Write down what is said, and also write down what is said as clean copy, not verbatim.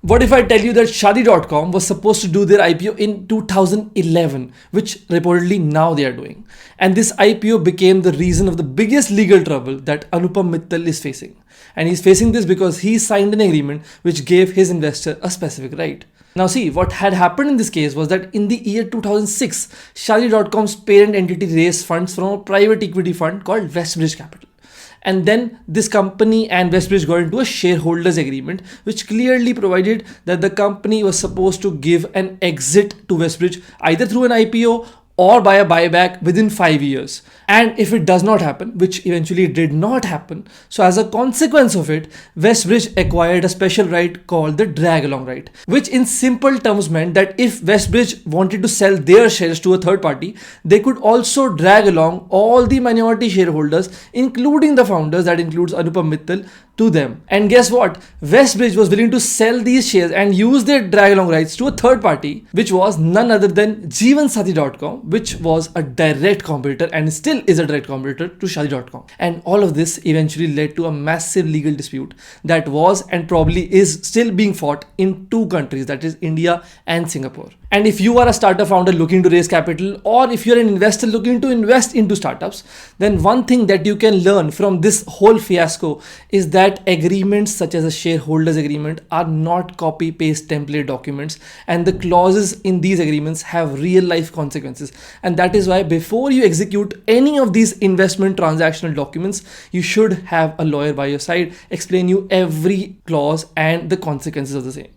What if I tell you that Shadi.com was supposed to do their IPO in 2011, which reportedly now they are doing. And this IPO became the reason of the biggest legal trouble that Anupam Mittal is facing. And he's facing this because he signed an agreement which gave his investor a specific right. Now see, what had happened in this case was that in the year 2006, Shadi.com's parent entity raised funds from a private equity fund called Westbridge Capital. And then this company and Westbridge got into a shareholders agreement, which clearly provided that the company was supposed to give an exit to Westbridge either through an IPO or by a buyback within 5 years. And if it does not happen, which eventually did not happen, so as a consequence of it, Westbridge acquired a special right called the drag along right, which in simple terms meant that if Westbridge wanted to sell their shares to a third party, they could also drag along all the minority shareholders, including the founders, that includes Anupam Mittal, to them. And guess what? Westbridge was willing to sell these shares and use their drag along rights to a third party, which was none other than Jeevansathi.com, which was a direct competitor and still is a direct competitor to Shadi.com. And all of this eventually led to a massive legal dispute that was and probably is still being fought in two countries, that is India and Singapore. And if you are a startup founder looking to raise capital, or if you're an investor looking to invest into startups, then one thing that you can learn from this whole fiasco is that agreements such as a shareholders agreement are not copy-paste template documents, and the clauses in these agreements have real life consequences. And that is why before you execute any of these investment transactional documents, you should have a lawyer by your side explain you every clause and the consequences of the same.